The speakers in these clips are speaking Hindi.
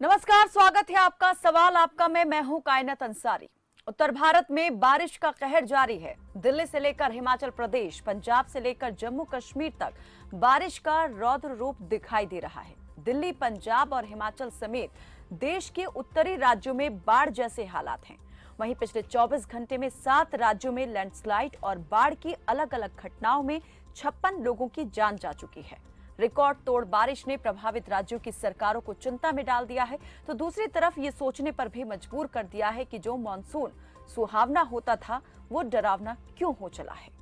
नमस्कार, स्वागत है आपका सवाल आपका में मैं हूं कायनात अंसारी। उत्तर भारत में बारिश का कहर जारी है। दिल्ली से लेकर हिमाचल प्रदेश, पंजाब से लेकर जम्मू कश्मीर तक बारिश का रौद्र रूप दिखाई दे रहा है। दिल्ली, पंजाब और हिमाचल समेत देश के उत्तरी राज्यों में बाढ़ जैसे हालात हैं। वहीं पिछले 24 घंटे में 7 राज्यों में लैंडस्लाइड और बाढ़ की अलग अलग घटनाओं में 56 लोगों की जान जा चुकी है। रिकॉर्ड तोड़ बारिश ने प्रभावित राज्यों की सरकारों को चिंता में डाल दिया है, तो दूसरी तरफ ये सोचने पर भी मजबूर कर दिया है कि जो मॉनसून सुहावना होता था वो डरावना क्यों हो चला है।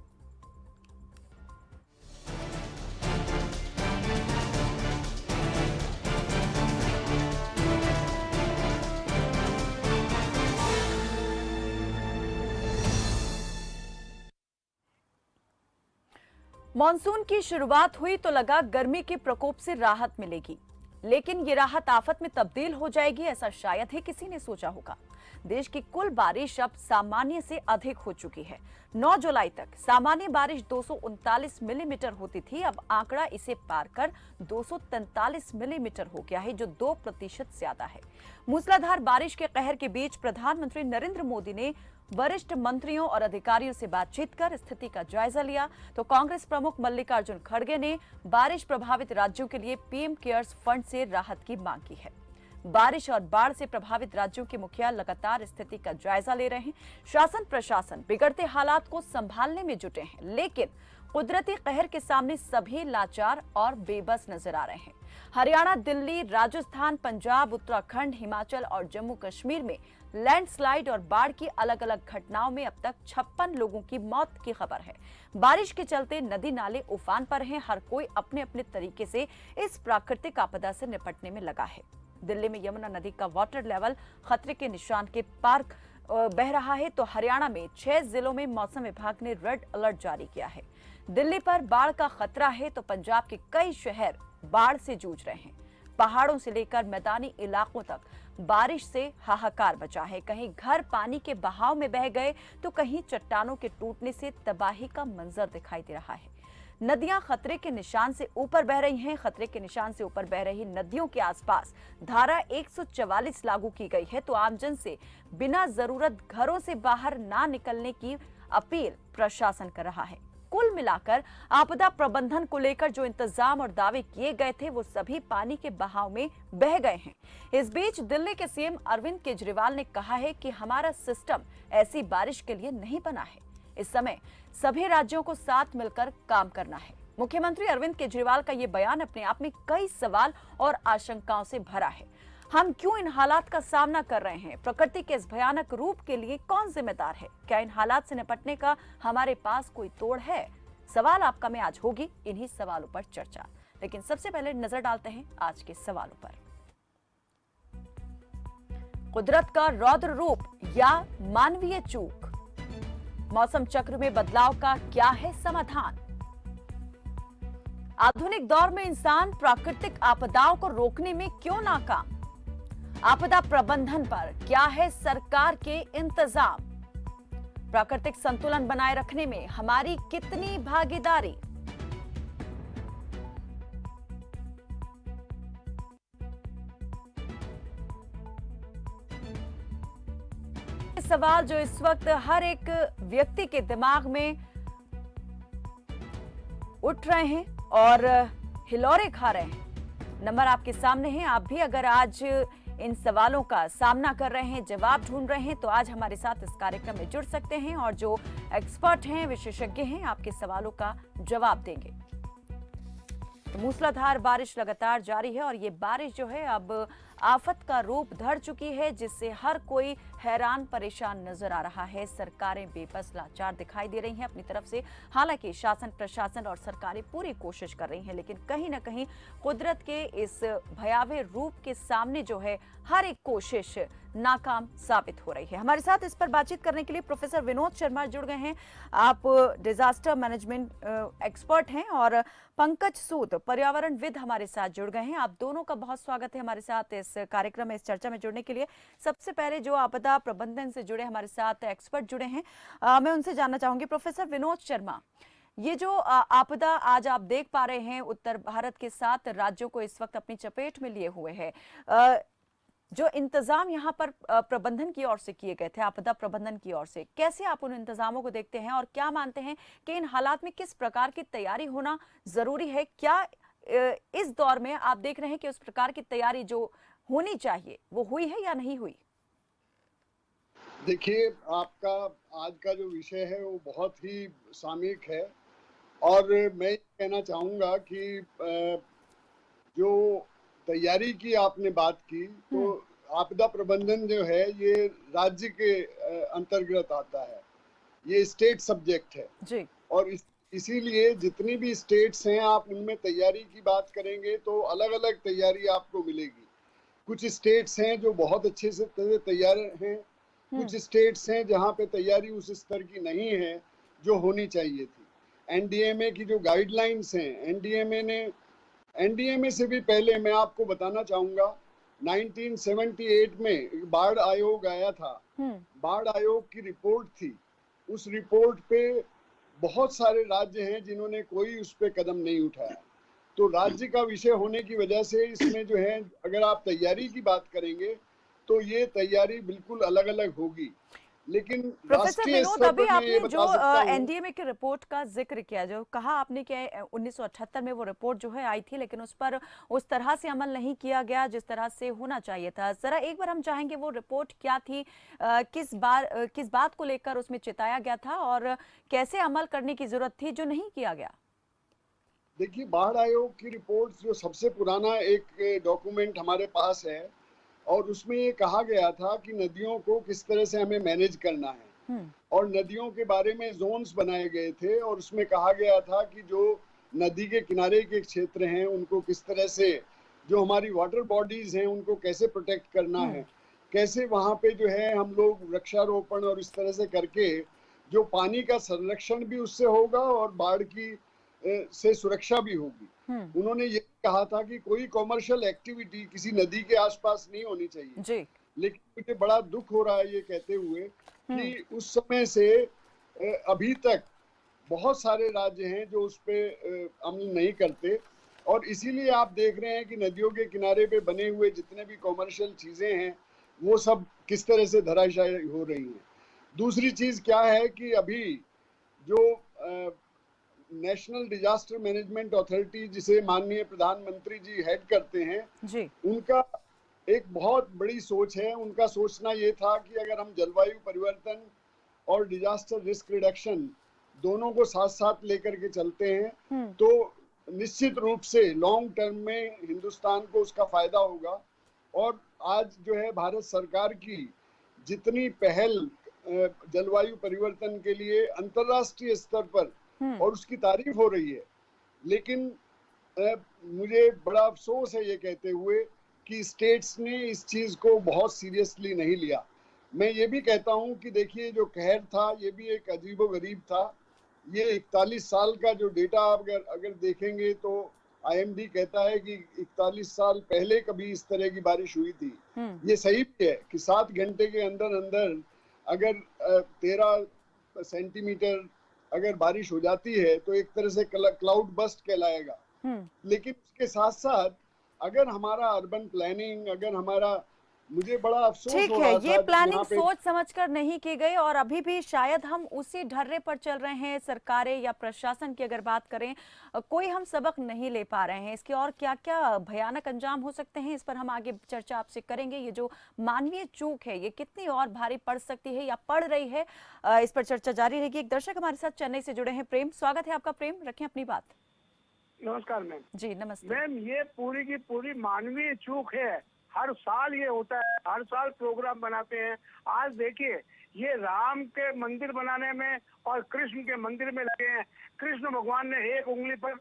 मॉनसून की शुरुआत हुई तो लगा गर्मी के प्रकोप से राहत मिलेगी, लेकिन ये राहत आफत में तब्दील हो जाएगी, ऐसा शायद ही किसी ने सोचा होगा। देश की कुल बारिश अब सामान्य से अधिक हो चुकी है। 9 जुलाई तक सामान्य बारिश 239 मिलीमीटर होती थी, अब आंकड़ा इसे पार कर 243 मिलीमीटर हो गया है, जो 2% ज्यादा है। मूसलाधार बारिश के कहर के बीच प्रधानमंत्री नरेंद्र मोदी ने वरिष्ठ मंत्रियों और अधिकारियों से बातचीत कर स्थिति का जायजा लिया, तो कांग्रेस प्रमुख मल्लिकार्जुन खड़गे ने बारिश प्रभावित राज्यों के लिए पीएम केयर्स फंड से राहत की मांग की है। बारिश और बाढ़ से प्रभावित राज्यों के मुखिया लगातार स्थिति का जायजा ले रहे हैं। शासन प्रशासन बिगड़ते हालात को संभालने में जुटे हैं, लेकिन कुदरती कहर के सामने सभी लाचार और बेबस नजर आ रहे हैं। हरियाणा, दिल्ली, राजस्थान, पंजाब, उत्तराखंड, हिमाचल और जम्मू कश्मीर में लैंडस्लाइड और बाढ़ की अलग अलग घटनाओं में अब तक 56 लोगों की मौत की खबर है। बारिश के चलते नदी नाले उफान पर हैं। हर कोई अपने अपने तरीके से इस प्राकृतिक आपदा से निपटने में लगा है। दिल्ली में यमुना नदी का वाटर लेवल खतरे के निशान के पार बह रहा है, तो हरियाणा में 6 जिलों में मौसम विभाग ने रेड अलर्ट जारी किया है। दिल्ली पर बाढ़ का खतरा है, तो पंजाब के कई शहर बाढ़ से जूझ रहे हैं। पहाड़ों से लेकर मैदानी इलाकों तक बारिश से हाहाकार मचा है। कहीं घर पानी के बहाव में बह गए, तो कहीं चट्टानों के टूटने से तबाही का मंजर दिखाई दे रहा है। नदियां खतरे के निशान से ऊपर बह रही हैं। खतरे के निशान से ऊपर बह रही नदियों के आसपास धारा 144 लागू की गई है, तो आमजन से बिना जरूरत घरों से बाहर ना निकलने की अपील प्रशासन कर रहा है। कुल मिलाकर आपदा प्रबंधन को लेकर जो इंतजाम और दावे किए गए थे, वो सभी पानी के बहाव में बह गए हैं। इस बीच दिल्ली के सीएम अरविंद केजरीवाल ने कहा है कि हमारा सिस्टम ऐसी बारिश के लिए नहीं बना है। इस समय सभी राज्यों को साथ मिलकर काम करना है। मुख्यमंत्री अरविंद केजरीवाल का ये बयान अपने आप में कई सवाल और आशंकाओं से भरा है। हम क्यों इन हालात का सामना कर रहे हैं? प्रकृति के इस भयानक रूप के लिए कौन जिम्मेदार है? क्या इन हालात से निपटने का हमारे पास कोई तोड़ है? सवाल आपका में आज होगी इन्हीं सवालों पर चर्चा, लेकिन सबसे पहले नजर डालते हैं आज के सवालों पर। कुदरत का रौद्र रूप या मानवीय चूक? मौसम चक्र में बदलाव का क्या है समाधान? आधुनिक दौर में इंसान प्राकृतिक आपदाओं को रोकने में क्यों नाकाम? आपदा प्रबंधन पर क्या है सरकार के इंतजाम? प्राकृतिक संतुलन बनाए रखने में हमारी कितनी भागीदारी? सवाल जो इस वक्त हर एक व्यक्ति के दिमाग में उठ रहे हैं और हिलौरे खा रहे हैं। नंबर आपके सामने हैं। आप भी अगर आज इन सवालों का सामना कर रहे हैं, जवाब ढूंढ रहे हैं, तो आज हमारे साथ इस कार्यक्रम में जुड़ सकते हैं और जो एक्सपर्ट हैं, विशेषज्ञ हैं, आपके सवालों का जवाब देंगे। तो मूसलाधार बारिश लगातार जारी है और ये बारिश जो है अब आफत का रूप धर चुकी है, जिससे हर कोई हैरान परेशान नजर आ रहा है। सरकारें बेबस लाचार दिखाई दे रही हैं अपनी तरफ से। हालांकि शासन प्रशासन और सरकारें पूरी कोशिश कर रही हैं, लेकिन कहीं ना कहीं कुदरत के इस भयावह रूप के सामने जो है हर एक कोशिश नाकाम साबित हो रही है। हमारे साथ इस पर बातचीत करने के लिए प्रोफेसर विनोद शर्मा जुड़ गए हैं। आप डिजास्टर मैनेजमेंट एक्सपर्ट हैं, और पंकज सूद पर्यावरणविद हमारे साथ जुड़ गए हैं। आप दोनों का बहुत स्वागत है हमारे साथ इस कार्यक्रम में, इस चर्चा में जुड़ने के लिए। सबसे पहले जो आपदा प्रबंधन से जुड़े हमारे साथ एक्सपर्ट जुड़े हैं, मैं उनसे जानना चाहूंगी। प्रोफेसर विनोद शर्मा, ये जो आपदा आज आप देख पा रहे हैं उत्तर भारत के 7 राज्यों को इस वक्त अपनी चपेट में लिए हुए है, जो इंतजाम यहाँ पर प्रबंधन की ओर से किए गए थे, आपदा प्रबंधन की ओर से, कैसे आप उन इंतजामों को देखते हैं और क्या मानते हैं कि इन हालात में किस प्रकार की तैयारी होना जरूरी है? क्या इस दौर में आप देख रहे हैं कि उस प्रकार की तैयारी जो होनी चाहिए वो हुई है या नहीं हुई? देखिए, आपका आज का जो विषय है वो बहुत ही सामयिक है और मैं ये कहना चाहूँगा कि जो तैयारी की आपने बात की, तो हम्म। आपदा प्रबंधन जो है ये राज्य के अंतर्गत आता है, ये स्टेट सब्जेक्ट है। जी। और इसीलिए जितनी भी स्टेट्स हैं, आप उनमें तैयारी की बात करेंगे तो अलग-अलग तैयारी आपको मिलेगी। कुछ स्टेट्स हैं जो बहुत अच्छे से तैयार हैं, हम्म। कुछ स्टेट्स हैं जहाँ पे तैयारी उस स्तर की नहीं है जो होनी चाहिए थी। एनडीएमए की जो गाइडलाइंस हैं, एनडीएमए से भी पहले मैं आपको बताना चाहूँगा, 1978 में एक बाढ़ आयोग आया था। हम्म। बाढ़ आयोग की रिपोर्ट थी। उस रिपोर्ट पे बहुत सारे राज्य हैं जिन्होंने कोई उस पे कदम नहीं उठाया। तो राज्य का विषय होने की वजह से इसमें जो है, अगर आप तैयारी की बात करेंगे तो ये तैयारी बिल्कुल अलग-अलग होगी। लेकिन प्रोफेसर राष्ट्रीय विनोद, स्तर अभी पर मैं ये आपने जो बता सकता हूँ। एनडीएमए की रिपोर्ट का जिक्र किया, जो कहा आपने कि 1978 में वो रिपोर्ट जो है आई थी, लेकिन उस पर उस तरह से अमल नहीं किया गया जिस तरह से होना चाहिए था। जरा एक बार हम चाहेंगे वो रिपोर्ट क्या थी, किस बात को लेकर उसमें चिताया गया था और कैसे अमल करने की जरूरत थी जो नहीं किया गया? देखिए, बाढ़ आयोग की रिपोर्ट जो सबसे पुराना एक डॉक्यूमेंट हमारे पास है, और उसमें ये कहा गया था कि नदियों को किस तरह से हमें मैनेज करना है, हम्म। और नदियों के बारे में जोन्स बनाए गए थे, और उसमें कहा गया था कि जो नदी के किनारे के क्षेत्र हैं उनको किस तरह से, जो हमारी वाटर बॉडीज हैं उनको कैसे प्रोटेक्ट करना हम्म। है, कैसे वहाँ पे जो है हम लोग वृक्षारोपण और इस तरह से करके जो पानी का संरक्षण भी उससे होगा और बाढ़ की से सुरक्षा भी होगी। हम्म। उन्होंने ये कहा था कि कोई कॉमर्शियल एक्टिविटी किसी नदी के आसपास नहीं होनी चाहिए। जी। लेकिन मुझे बड़ा दुख हो रहा है ये कहते हुए हम्म। कि उस समय से अभी तक बहुत सारे राज्य हैं जो उस पे अमल नहीं करते, और इसीलिए आप देख रहे हैं कि नदियों के किनारे पे बने हुए जितने भी कॉमर्शियल चीजें हैं वो सब किस तरह से धराशायी हो रही हैं। दूसरी चीज क्या है कि अभी जो नेशनल डिजास्टर मैनेजमेंट अथॉरिटी, जिसे माननीय प्रधानमंत्री जी हेड करते हैं, जी। उनका एक बहुत बड़ी सोच है। उनका सोचना ये था कि अगर हम जलवायु परिवर्तन और डिजास्टर रिस्क रिडक्शन दोनों को साथ साथ लेकर के चलते हैं हम्म। तो निश्चित रूप से लॉन्ग टर्म में हिंदुस्तान को उसका फायदा होगा। और आज जो है भारत सरकार की जितनी पहल जलवायु परिवर्तन के लिए अंतर्राष्ट्रीय स्तर पर, हम्म। और उसकी तारीफ हो रही है, लेकिन मुझे बड़ा अफसोस है ये कहते हुए कि स्टेट्स ने इस चीज को बहुत सीरियसली नहीं लिया। मैं ये भी कहता हूँ कि देखिए, जो कहर था ये भी एक अजीबोगरीब था। ये 41 साल का जो डेटा अगर अगर देखेंगे तो आईएमडी कहता है कि 41 साल पहले कभी इस तरह की बारिश हुई थी। हम्म। ये सही भी है कि 7 घंटे के अंदर अंदर अगर 13 सेंटीमीटर अगर बारिश हो जाती है तो एक तरह से क्लाउड बस्ट कहलाएगा। हम्म। लेकिन उसके साथ साथ अगर हमारा अर्बन प्लानिंग, अगर हमारा, मुझे बड़ा अफसोस ठीक हो है, रहा ये था प्लानिंग यहाँ पे। सोच समझकर नहीं की गई और अभी भी शायद हम उसी ढर्रे पर चल रहे हैं। सरकारें या प्रशासन की अगर बात करें, कोई हम सबक नहीं ले पा रहे हैं। इसके और क्या क्या भयानक अंजाम हो सकते हैं, इस पर हम आगे चर्चा आपसे करेंगे। ये जो मानवीय चूक है ये कितनी और भारी पड़ सकती है या पड़ रही है, इस पर चर्चा जारी रहेगी। एक दर्शक हमारे साथ चेन्नई से जुड़े हैं, प्रेम, स्वागत है आपका। प्रेम, रखें अपनी बात। नमस्कार मैम। जी नमस्ते। मैम, ये पूरी की पूरी मानवीय चूक है। हर साल ये होता है, हर साल प्रोग्राम बनाते हैं। आज देखिए, ये राम के मंदिर बनाने में और कृष्ण के मंदिर में लगे हैं। कृष्ण भगवान ने एक उंगली पर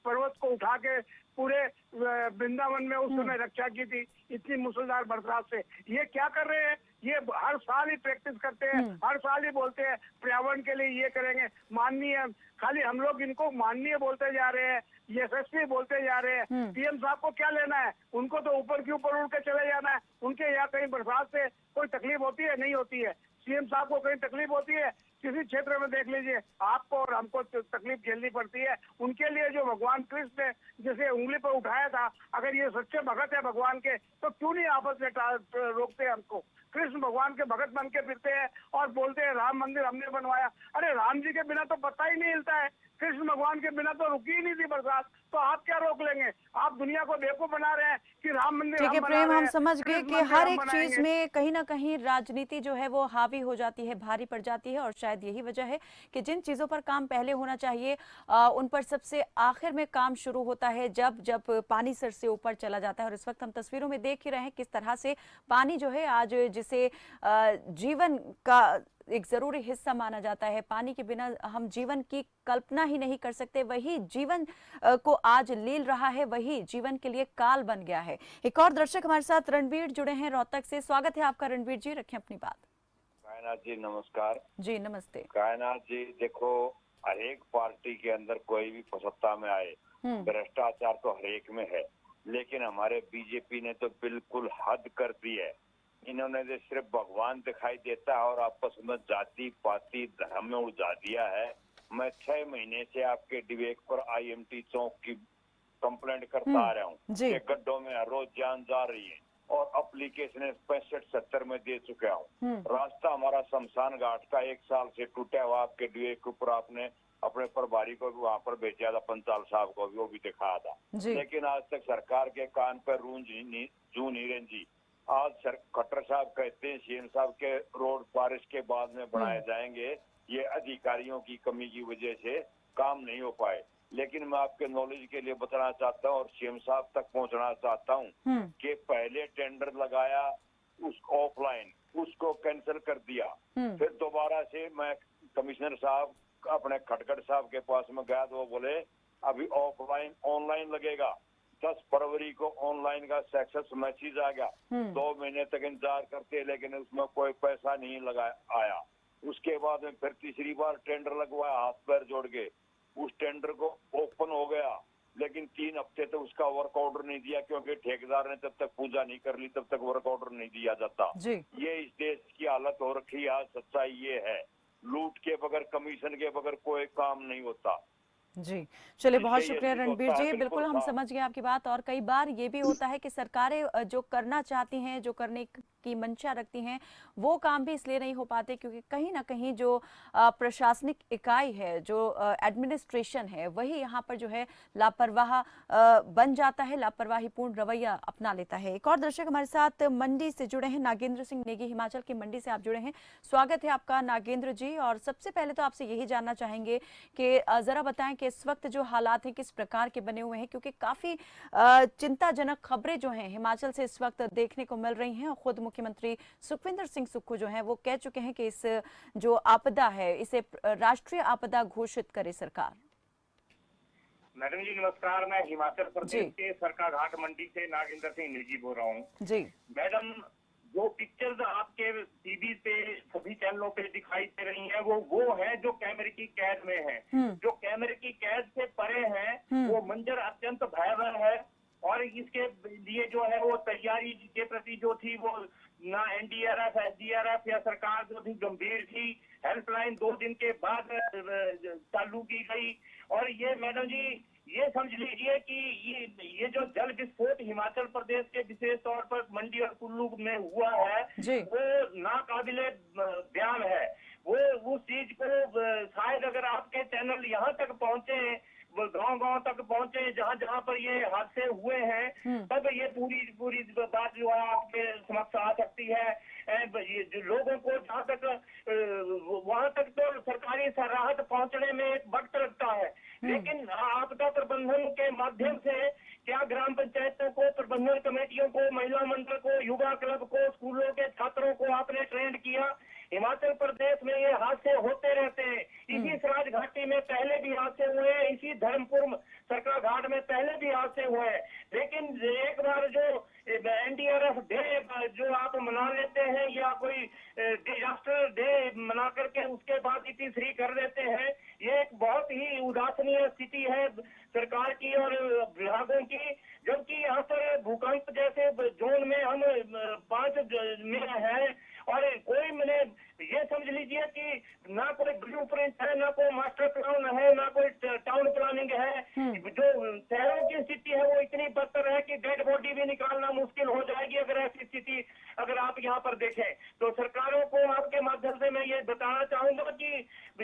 पर्वत को उठा के पूरे वृंदावन में उस समय रक्षा की थी, इतनी मुसलधार बरसात से। ये क्या कर रहे हैं? ये हर साल ही प्रैक्टिस करते हैं, हर साल ही बोलते हैं पर्यावरण के लिए ये करेंगे, माननीय। खाली हम लोग इनको माननीय बोलते जा रहे हैं, यशस्वी बोलते जा रहे हैं। पीएम साहब को क्या लेना है? उनको तो ऊपर के ऊपर उड़ के चले जाना है। उनके यहाँ कहीं बरसात से कोई तकलीफ होती है? नहीं होती है। सीएम साहब को कहीं तकलीफ होती है किसी क्षेत्र में देख लीजिए, आपको और हमको तकलीफ झेलनी पड़ती है। उनके लिए जो भगवान कृष्ण ने जैसे उंगली पर उठाया था, अगर ये सच्चे भगत है भगवान के, तो क्यों नहीं आपस में रोकते हमको? कृष्ण भगवान के भगत बन के फिरते हैं और बोलते हैं राम मंदिर हमने बनवाया। अरे राम जी के बिना तो पता ही नहीं हिलता है, कृष्ण भगवान के बिना तो रुकी ही नहीं थी बरसात, तो आप क्या रोक लेंगे? आप दुनिया को बेवकूफ बना रहे हैं कि राम मंदिर ठीक है हम बना प्रेम, रहे हम हैं, समझ गए कृष्ण कि मंदिर हर हम एक चीज बनाएंगे। में कहीं ना कहीं राजनीति जो है वो हावी हो जाती है, भारी पड़ जाती है, और शायद यही वजह है कि जिन चीजों पर काम पहले होना चाहिए उन पर सबसे आखिर में काम शुरू होता है जब जब पानी सर से ऊपर चला जाता है। और इस वक्त हम तस्वीरों में देख ही रहे हैं किस तरह से पानी जो है आज जिसे जीवन का एक जरूरी हिस्सा माना जाता है, पानी के बिना हम जीवन की कल्पना ही नहीं कर सकते, वही जीवन को आज लील रहा है, वही जीवन के लिए काल बन गया है। एक और दर्शक हमारे साथ रणवीर जुड़े हैं रोहतक से। स्वागत है आपका रणवीर जी, रखें अपनी बात। कायनाथ जी नमस्कार। जी नमस्ते। कायनाथ जी देखो, हर एक पार्टी के अंदर कोई भी सत्ता में आए, भ्रष्टाचार तो हर एक में है, लेकिन हमारे बीजेपी ने तो बिल्कुल हद कर दी है। इन्होंने तो सिर्फ भगवान दिखाई देता है और आपस में जाति पाति धर्म में उलझा दिया है। मैं 6 महीने से आपके डिबेट पर IMT चौक की कंप्लेंट करता आ रहा हूँ कि गड्ढों में हर रोज जान जा रही है, और एप्लीकेशन 65-70 में दे चुका हूँ। रास्ता हमारा शमशान घाट का 1 साल से टूटा हुआ, आपके डिबेट के ऊपर आपने अपने प्रभारी को भी वहाँ पर भेजा था, पंचाल साहब को भी, वो भी दिखाया था, लेकिन आज तक सरकार के कान पर जू नहीं रंजी। आज खट्टर साहब कहते हैं CM साहब के रोड बारिश के बाद में बनाए जाएंगे, ये अधिकारियों की कमी की वजह से काम नहीं हो पाए। लेकिन मैं आपके नॉलेज के लिए बताना चाहता हूँ और CM साहब तक पहुँचना चाहता हूँ कि पहले टेंडर लगाया उस ऑफलाइन, उसको कैंसिल कर दिया, फिर दोबारा से मैं कमिश्नर साहब अपने खटखट साहब के पास में गया तो वो बोले अभी ऑफलाइन ऑनलाइन लगेगा, 10 फरवरी को ऑनलाइन का सक्सेस मैसेज आ गया। 2 महीने तक इंतजार करते, लेकिन उसमें कोई पैसा नहीं लगा आया। उसके बाद में फिर तीसरी बार टेंडर लगवाया, हाथ पैर जोड़ के उस टेंडर को ओपन हो गया, लेकिन 3 हफ्ते तक उसका वर्क ऑर्डर नहीं दिया, क्योंकि ठेकेदार ने तब तक पूजा नहीं कर ली, तब तक वर्क ऑर्डर नहीं दिया जाता। ये इस देश की हालत हो रखी है। आज सच्चाई ये है, लूट के बगैर, कमीशन के बगैर कोई काम नहीं होता। जी चलिए, बहुत शुक्रिया रणवीर जी। बिल्कुल हम समझ गए आपकी बात। और कई बार ये भी होता है कि सरकारें जो करना चाहती हैं, जो करने की मंशा रखती हैं, वो काम भी इसलिए नहीं हो पाते क्योंकि कहीं ना कहीं जो प्रशासनिक इकाई है, जो एडमिनिस्ट्रेशन है, वही यहाँ पर जो है लापरवाह बन जाता है, लापरवाहीपूर्ण रवैया अपना लेता है। एक और दर्शक हमारे साथ मंडी से जुड़े हैं, नागेंद्र सिंह नेगी, हिमाचल के मंडी से आप जुड़े हैं। स्वागत है आपका नागेंद्र जी। और सबसे पहले तो आपसे यही जानना चाहेंगे कि जरा बताएं कि इस वक्त जो हालात हैं किस प्रकार के बने हुए हैं, क्योंकि काफी चिंताजनक खबरें जो हैं हिमाचल से इस वक्त देखने को मिल रही हैं। और खुद मुख्यमंत्री सुखविंदर सिंह सुक्खू जो हैं वो कह चुके हैं कि इस जो आपदा है इसे राष्ट्रीय आपदा घोषित करे सरकार। मैडम जी नमस्कार, मैं हिमाचल प्रदेश के सरकाघाट मंडी से नागेंद्र सिंह नेगी बोल रहा हूँ। जी मैडम, जो पिक्चर्स आपके टीवी पे सभी चैनलों पे दिखाई दे रही हैं वो है जो कैमरे की कैद में है। जो कैमरे की कैद से परे है वो मंजर अत्यंत भयावह है। और इसके लिए जो है वो तैयारी के प्रति जो थी वो ना NDRF SDRF या सरकार जो थी गंभीर थी। हेल्पलाइन 2 दिन के बाद चालू की गई। और ये मैडम जी ये समझ लीजिए कि ये जो जल विस्फोट हिमाचल प्रदेश के विशेष तौर पर मंडी और कुल्लू में हुआ है वो नाकाबिले बयान है। वो उस चीज को शायद अगर आपके चैनल यहाँ तक पहुंचे, गांव तक पहुंचे जहाँ जहाँ पर ये हादसे हुए हैं, तब ये पूरी बात जो है आपके समक्ष आ सकती है। ये जो लोगों को जहाँ तक वहाँ तक तो सरकारी राहत पहुँचने में एक वक्त लगता है, लेकिन आपदा प्रबंधन के माध्यम से क्या ग्राम पंचायतों को, प्रबंधन कमेटियों को, महिला मंडल को, युवा क्लब को, स्कूलों के छात्रों को आपने ट्रेंड किया। हिमाचल प्रदेश में ये हादसे होते रहते हैं। इसी सराज घाटी में पहले भी हादसे हुए हैं, इसी धर्मपुर सरकाघाट में पहले भी हादसे हुए हैं। लेकिन एक बार जो NDRF डे जो आप मना लेते हैं या कोई डिजास्टर डे मना करके उसके बाद EP3 कर देते हैं, ये एक बहुत ही उदासीनीय स्थिति है सरकार की और विभागों की। जबकि यहाँ पर भूकंप जैसे जोन में हम 5 में हैं और कोई मैंने ये समझ लीजिए कि ना कोई ब्लू प्रिंट है, ना कोई मास्टर प्लान है, ना कोई टाउन प्लानिंग है। जो शहरों की स्थिति है वो इतनी बदतर है कि डेड बॉडी भी निकालना मुश्किल हो जाएगी अगर ऐसी स्थिति अगर आप यहाँ पर देखें। तो सरकारों को आपके माध्यम से मैं ये बताना चाहूंगा कि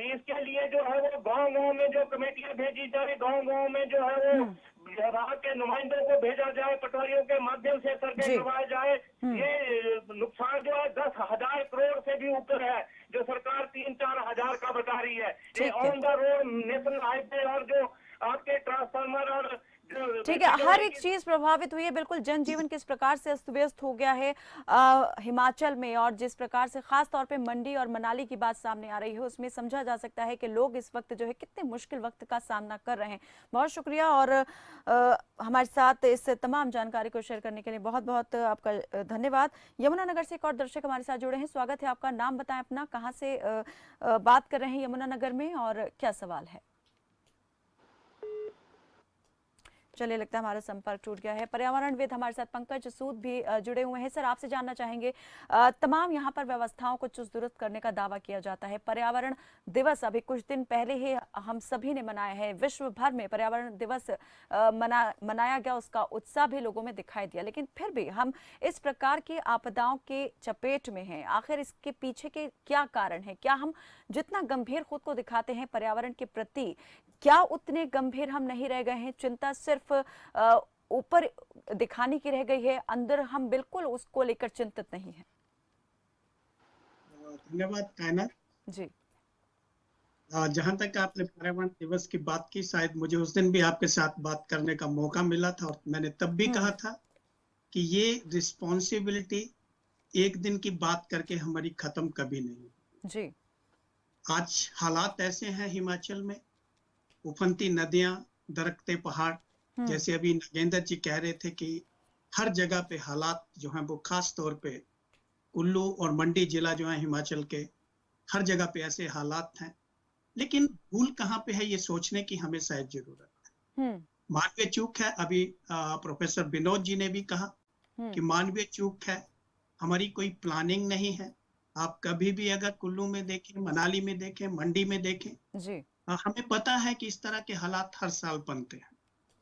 इसके लिए जो है वो गाँव-गाँव में जो कमेटियां भेजी जाए, गाँव-गाँव में जो है वो विभाग के नुमाइंदों को भेजा जाए, पटवारियों के माध्यम से सर्वे करवाया जाए। ये नुकसान जो है 10,000 करोड़ से भी ऊपर है, जो सरकार 3-4 हजार का बता रही है। ये on the road national highway और जो आपके ट्रांसफार्मर और ठीक है, हर एक चीज प्रभावित हुई है। बिल्कुल जनजीवन किस प्रकार से अस्त व्यस्त हो गया है हिमाचल में, और जिस प्रकार से खास तौर पे मंडी और मनाली की बात सामने आ रही है, उसमें समझा जा सकता है कि लोग इस वक्त जो है कितने मुश्किल वक्त का सामना कर रहे हैं। बहुत शुक्रिया, और हमारे साथ इस तमाम जानकारी को शेयर करने के लिए बहुत बहुत आपका धन्यवाद। यमुनानगर से एक और दर्शक हमारे साथ जुड़े हैं, स्वागत है आपका। नाम बताएं अपना, कहाँ से बात कर रहे हैं यमुनानगर में, और क्या सवाल है? चलिए, लगता है हमारा संपर्क टूट गया है। पर्यावरणविद हमारे साथ पंकज सूद भी जुड़े हुए हैं। सर, आपसे जानना चाहेंगे, तमाम यहाँ पर व्यवस्थाओं को चुस्त दुरुस्त करने का दावा किया जाता है। पर्यावरण दिवस अभी कुछ दिन पहले ही हम सभी ने मनाया है, विश्व भर में पर्यावरण दिवस मनाया गया, उसका उत्साह भी लोगों में दिखाई दिया, लेकिन फिर भी हम इस प्रकार की आपदाओं के चपेट में हैं। आखिर इसके पीछे के क्या कारण है? क्या हम जितना गंभीर खुद को दिखाते हैं पर्यावरण के प्रति, क्या उतने गंभीर हम नहीं रह गए हैं? चिंता सिर्फ ऊपर दिखाने की रह गई है, अंदर हम बिल्कुल उसको लेकर चिंतित नहीं है। धन्यवाद कायनात जी। जहां तक आपने पर्यावरण दिवस की बात की, शायद मुझे उस दिन भी आपके साथ बात करने का मौका मिला था, और मैंने तब भी कहा था कि ये रिस्पॉन्सिबिलिटी एक दिन की बात करके हमारी खत्म कभी नहीं। जी। आज हालात ऐसे हैं हिमाचल में, उफनती नदियां, दरकते पहाड़, जैसे अभी नागेंद्र जी कह रहे थे कि हर जगह पे हालात जो हैं वो खास तौर पे कुल्लू और मंडी जिला जो है हिमाचल के, हर जगह पे ऐसे हालात हैं। लेकिन भूल कहाँ पे है ये सोचने की हमें शायद जरूरत है। मानवीय चूक है। अभी प्रोफेसर विनोद जी ने भी कहा कि मानवीय चूक है, हमारी कोई प्लानिंग नहीं है। आप कभी भी अगर कुल्लू में देखें, मनाली में देखें, मंडी में देखें जी, हमें पता है कि इस तरह के हालात हर साल बनते हैं।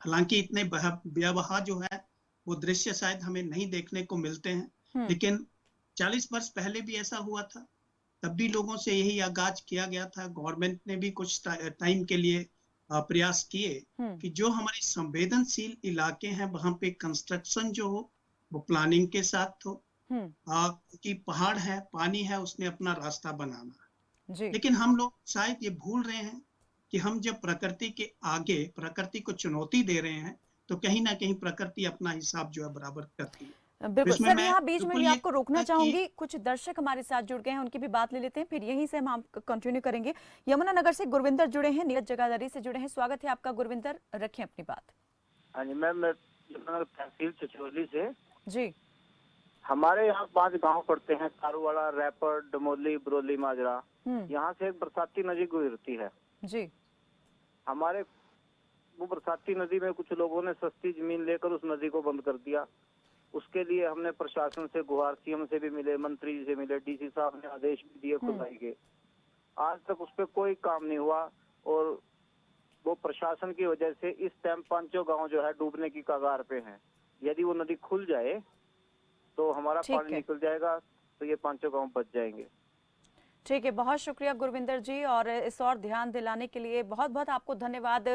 हालांकि इतने भयावह जो है वो दृश्य शायद हमें नहीं देखने को मिलते हैं, लेकिन 40 वर्ष पहले भी ऐसा हुआ था। तब भी लोगों से यही आगाज किया गया था। गवर्नमेंट ने भी कुछ टाइम के लिए प्रयास किए कि जो हमारे संवेदनशील इलाके हैं वहां पे कंस्ट्रक्शन जो हो वो प्लानिंग के साथ हो, क्योंकि पहाड़ है, पानी है, उसने अपना रास्ता बनाना जी। लेकिन हम लोग शायद ये भूल रहे हैं कि हम जब प्रकृति के आगे प्रकृति को चुनौती दे रहे हैं तो कहीं ना कहीं प्रकृति अपना हिसाब जो है बराबर करती है। बिल्कुल सर, यहाँ बीच में भी आपको रोकना चाहूंगी, कुछ दर्शक हमारे साथ जुड़ गए हैं, उनकी भी बात ले लेते हैं, फिर यहीं से हम कंटिन्यू करेंगे। यमुनानगर से गुरविंदर जुड़े हैं, नीरज जगाधरी से जुड़े हैं, स्वागत है आपका गुरविंदर, रखें अपनी बात। हाँ जी मैम, मैं तहसील चिचोली से जी। हमारे यहाँ 5 गांव पड़ते हैं, तारूवाड़ा, रैपर, डमोली, बरोली, माजरा। यहाँ से एक बरसाती नदी गुजरती है जी। हमारे वो बरसाती नदी में कुछ लोगों ने सस्ती जमीन लेकर उस नदी को बंद कर दिया। उसके लिए हमने प्रशासन से गुहार, सीएम से भी मिले, मंत्री जी से मिले, डीसी साहब ने आदेश भी दिए खुदाई के। आज तक उस पर कोई काम नहीं हुआ, और वो प्रशासन की वजह से इस टाइम 5 गांव जो है डूबने की कगार पे हैं। यदि वो नदी खुल जाए तो हमारा पानी निकल जाएगा, तो ये 5 गांव बच जाएंगे। ठीक है, बहुत शुक्रिया गुरविंदर जी, और इस और ध्यान दिलाने के लिए बहुत बहुत आपको धन्यवाद।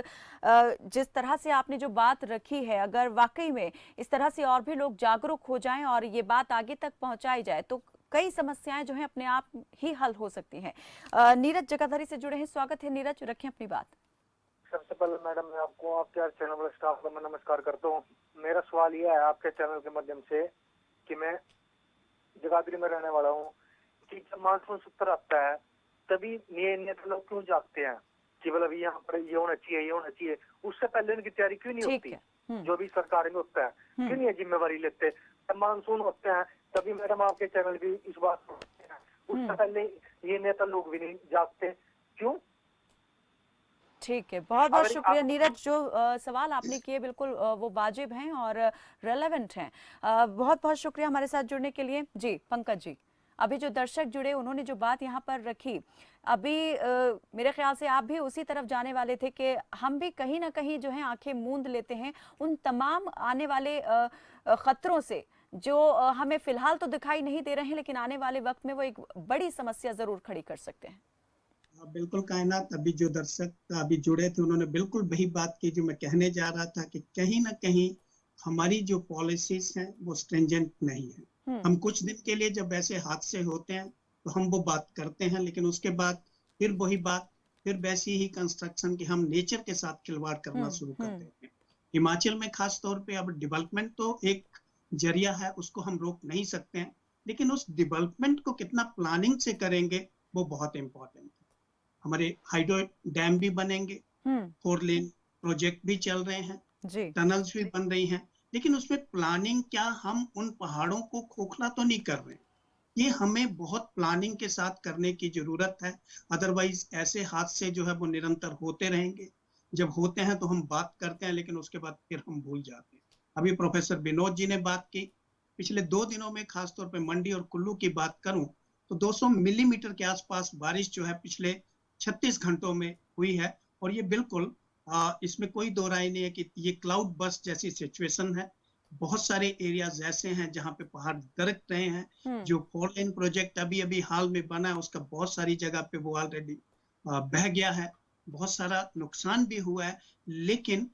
जिस तरह से आपने जो बात रखी है, अगर वाकई में इस तरह से और भी लोग जागरूक हो जाएं और ये बात आगे तक पहुंचाई जाए तो कई समस्याएं जो हैं अपने आप ही हल हो सकती हैं। नीरज जगाधरी से जुड़े हैं, स्वागत है नीरज, रखें अपनी बात। सबसे पहले मैडम मैं आपको, आपके चैनल वाले स्टाफ को मैं नमस्कार करता हूँ। मेरा सवाल यह है आपके चैनल के माध्यम से कि मैं जगाधरी में रहने वाला हूँ कि जब मानसून सत्र आता है तभी ये नेता लोग क्यों जागते हैं कि मतलब यहाँ पर ये होना चाहिए, ये होना चाहिए, उससे पहले इनकी तैयारी क्यों नहीं होती? जो भी सरकार में होता है क्यों नहीं जिम्मेवारी लेते? जब मानसून होते हैं तभी मैडम आपके चैनल भी इस बात को, उससे पहले ये नेता लोग भी नहीं जागते, क्यों? ठीक है, बहुत बहुत शुक्रिया नीरज। जो सवाल आपने किए बिल्कुल वो वाजिब हैं और रेलेवेंट हैं। बहुत बहुत शुक्रिया हमारे साथ जुड़ने के लिए। जी पंकज जी, अभी जो दर्शक जुड़े उन्होंने जो बात यहाँ पर रखी, अभी मेरे ख्याल से आप भी उसी तरफ जाने वाले थे कि हम भी कहीं ना कहीं जो है आंखें मूंद लेते हैं उन तमाम आने वाले खतरों से जो हमें फिलहाल तो दिखाई नहीं दे रहे हैं, लेकिन आने वाले वक्त में वो एक बड़ी समस्या जरूर खड़ी कर सकते हैं। बिल्कुल कायनात, अभी जो दर्शक अभी जुड़े थे उन्होंने बिल्कुल वही बात की जो मैं कहने जा रहा था कि कहीं ना कहीं हमारी जो पॉलिसीज हैं वो स्ट्रिंजेंट नहीं है। हम कुछ दिन के लिए जब ऐसे हादसे होते हैं तो हम वो बात करते हैं, लेकिन उसके बाद फिर वही बात, फिर वैसी ही कंस्ट्रक्शन की हम नेचर के साथ खिलवाड़ करना शुरू कर देते हैं। हिमाचल में खास तौर पे अब डेवलपमेंट तो एक जरिया है, उसको हम रोक नहीं सकते हैं, लेकिन उस डेवलपमेंट को कितना प्लानिंग से करेंगे वो बहुत इंपॉर्टेंट है। हमारे हाइड्रो डैम भी बनेंगे, 4 लेन प्रोजेक्ट भी चल रहे हैं, टनल्स भी बन रही हैं, लेकिन उसमें प्लानिंग क्या, हम उन पहाड़ों को खोखला तो नहीं कर रहे। ये हमें बहुत प्लानिंग के साथ करने की जरूरत है, अदरवाइज ऐसे हादसे जो है वो निरंतर होते रहेंगे। जब होते हैं तो हम बात करते हैं, लेकिन उसके बाद फिर हम भूल जाते हैं। अभी प्रोफेसर विनोद जी ने बात की, पिछले 2 दिनों में खासतौर पे मंडी और कुल्लू की बात करूं तो 200 मिलीमीटर के आसपास बारिश जो है पिछले 36 घंटों में हुई है। और ये बिल्कुल इसमें कोई दो राय नहीं है कि ये क्लाउड बस्ट जैसी सिचुएशन है। बहुत सारे एरियाज ऐसे हैं जहां पे पहाड़ दरक रहे हैं। जो 4 लेन प्रोजेक्ट अभी अभी हाल में बना है उसका बहुत सारी जगह पे वो ऑलरेडी बह गया है, बहुत सारा नुकसान भी हुआ है, लेकिन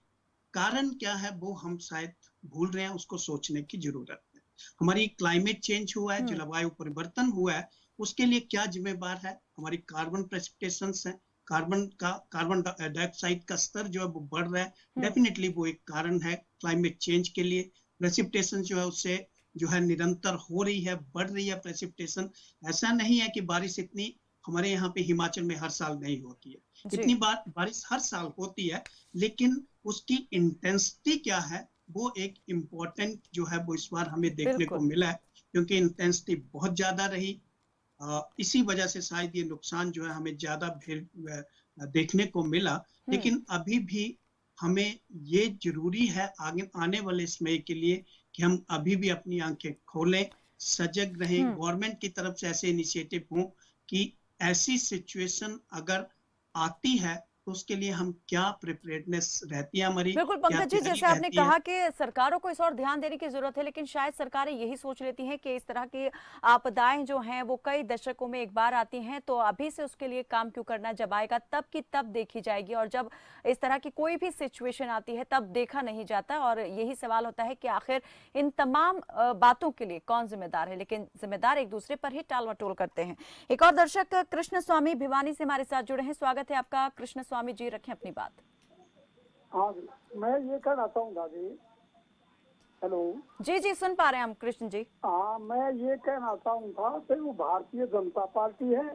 कारण क्या है वो हम शायद भूल रहे हैं, उसको सोचने की जरूरत है। हमारी क्लाइमेट चेंज हुआ है, जलवायु परिवर्तन हुआ है, उसके लिए क्या जिम्मेवार है? हमारी कार्बन प्रेसिपिटेशंस है, कार्बन डाइऑक्साइड का स्तर जो है वो बढ़ रहा है, डेफिनेटली वो एक कारण है क्लाइमेट चेंज के लिए। प्रेसिपिटेशन जो है उससे जो है निरंतर हो रही है, बढ़ रही है प्रेसिपिटेशन। ऐसा नहीं है कि बारिश इतनी हमारे यहाँ पे हिमाचल में हर साल नहीं होती है, इतनी बारिश हर साल होती है, लेकिन उसकी इंटेंसिटी क्या है वो एक इम्पोर्टेंट जो है वो इस बार हमें देखने को मिला है, क्योंकि इंटेंसिटी बहुत ज्यादा रही। इसी वजह से शायद ये नुकसान जो है हमें ज्यादा देखने को मिला। लेकिन अभी भी हमें ये जरूरी है आगे आने वाले समय के लिए कि हम अभी भी अपनी आंखें खोलें, सजग रहें। गवर्नमेंट की तरफ से ऐसे इनिशिएटिव हों कि ऐसी सिचुएशन अगर आती है तो उसके लिए हम क्या प्रिपेयर्डनेस रहती है हमारी। बिल्कुल पंकज जी, जैसे आपने कहा कि सरकारों को इस और ध्यान देने की जरूरत है, लेकिन शायद सरकारें यही सोच लेती हैं कि इस तरह की आपदाएं जो हैं वो कई दशकों में एक बार आती हैं, तो अभी से उसके लिए काम क्यों करना, जब आएगा तब की तब देखी जाएगी। और जब इस तरह की कोई भी सिचुएशन आती है तब देखा नहीं जाता, और यही सवाल होता है कि आखिर इन तमाम बातों के लिए कौन जिम्मेदार है। लेकिन जिम्मेदार एक दूसरे पर ही टाल मटोल करते हैं। एक और दर्शक कृष्ण स्वामी भिवानी से हमारे साथ जुड़े हैं, स्वागत है आपका कृष्ण स्वामी जी, रखें अपनी बात। हाँ जी, मैं ये कहना चाहूंगा जी। हेलो जी जी, सुन पा रहे हैं हम कृष्ण जी। हाँ, मैं ये कहना चाहूंगा कि वो भारतीय जनता पार्टी है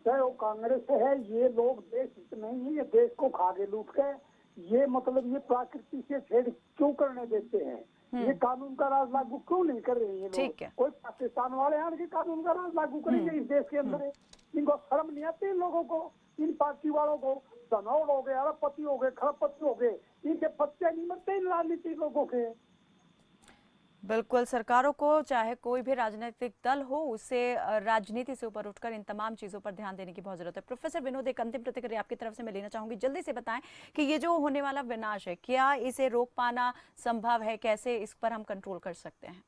चाहे वो कांग्रेस है, ये लोग देश नहीं है, ये देश को खागे लूट के ये मतलब ये प्रकृति से छेड़ क्यों करने देते हैं? ये कानून का राज लागू क्यों नहीं कर रहे हैं लोग? कोई पाकिस्तान वाले आने के कानून का राज लागू करेंगे इस देश के अंदर? इनको शर्म नहीं आती इन लोगों को, इन पार्टी वालों को? धनौड़ हो गए, अरबपति हो गए, खरबपति हो गए, इनके पत्ते नहीं मरते इन राजनीतिक लोगों के। बिल्कुल, सरकारों को चाहे कोई भी राजनीतिक दल हो उसे राजनीति से ऊपर उठकर इन तमाम चीजों पर ध्यान देने की बहुत जरूरत है। प्रोफेसर विनोद, एक अंतिम प्रतिक्रिया आपकी तरफ से मैं लेना चाहूंगी, जल्दी से बताएं कि ये जो होने वाला विनाश है क्या इसे रोक पाना संभव है, कैसे इस पर हम कंट्रोल कर सकते हैं?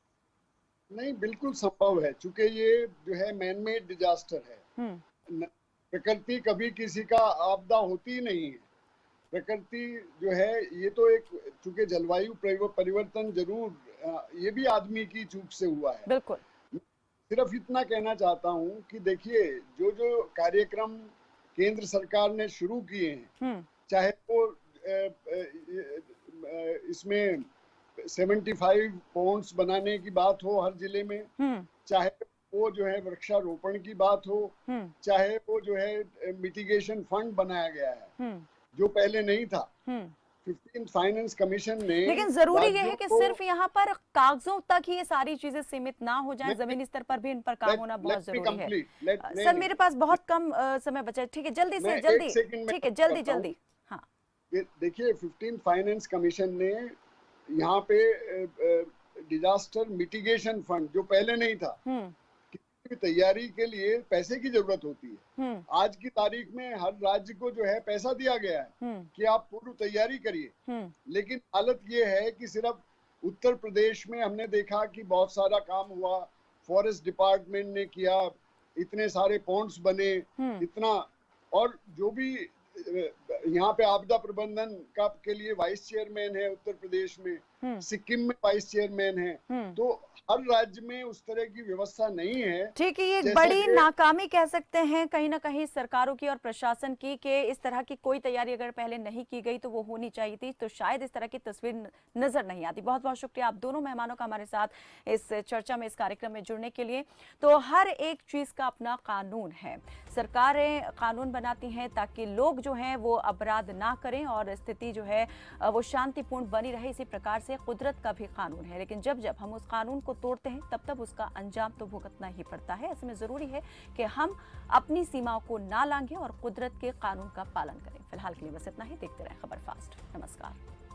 नहीं, बिल्कुल संभव है, चूंकि ये जो है मैन मेड डिजास्टर है। प्रकृति कभी किसी का आपदा होती नहीं है। प्रकृति जो है ये तो एक, चूंकि जलवायु परिवर्तन जरूर ये भी आदमी की चूक से हुआ है। बिल्कुल। सिर्फ इतना कहना चाहता हूँ कि देखिए जो जो कार्यक्रम केंद्र सरकार ने शुरू किए हैं, चाहे वो इसमें 75 पॉन्ड्स बनाने की बात हो हर जिले में, चाहे वो जो है वृक्षारोपण की बात हो, चाहे वो जो है मिटिगेशन फंड बनाया गया है जो पहले नहीं था। 15th फाइनेंस कमीशन ने, लेकिन जरूरी ये है कि सिर्फ यहाँ पर कागजों तक ही ये सारी चीजें सीमित ना हो जाएं, जमीनी स्तर पर भी इन पर काम होना बहुत जरूरी है। सर मेरे पास बहुत कम समय बचा है, ठीक है जल्दी से जल्दी, ठीक है जल्दी जल्दी। हाँ देखिए, 15th फाइनेंस कमीशन ने यहाँ पे डिजास्टर मिटिगेशन फंड जो पहले नहीं था, की तैयारी के लिए पैसे की जरूरत होती है। आज की तारीख में हर राज्य को जो है पैसा दिया गया है कि आप पूर्व तैयारी करिए, लेकिन हालत ये है कि सिर्फ उत्तर प्रदेश में हमने देखा कि बहुत सारा काम हुआ, फॉरेस्ट डिपार्टमेंट ने किया, इतने सारे पॉन्ड्स बने, इतना, और जो भी यहाँ पे आपदा प्रबंधन का के लिए वाइस चेयरमैन है उत्तर प्रदेश में, सिक्किम में वाइस चेयरमैन है, तो हर राज्य में उस तरह की व्यवस्था नहीं है। ठीक है, ये एक बड़ी नाकामी कह सकते हैं कहीं ना कहीं सरकारों की और प्रशासन की, कि इस तरह की कोई तैयारी अगर पहले नहीं की गई तो वो होनी चाहिए थी, तो शायद इस तरह की तस्वीर नजर नहीं आती। बहुत बहुत शुक्रिया आप दोनों मेहमानों का हमारे साथ इस चर्चा में, इस कार्यक्रम में जुड़ने के लिए। तो हर एक चीज का अपना कानून है, सरकारें कानून बनाती हैं ताकि लोग जो हैं वो अपराध ना करें और स्थिति जो है वो शांतिपूर्ण बनी रहे। इसी प्रकार से कुदरत का भी कानून है, लेकिन जब जब हम उस कानून को तोड़ते हैं तब तब उसका अंजाम तो भुगतना ही पड़ता है। ऐसे में जरूरी है कि हम अपनी सीमाओं को ना लांघें और कुदरत के कानून का पालन करें। फिलहाल के लिए बस इतना ही। देखते रहें खबर फास्ट। नमस्कार।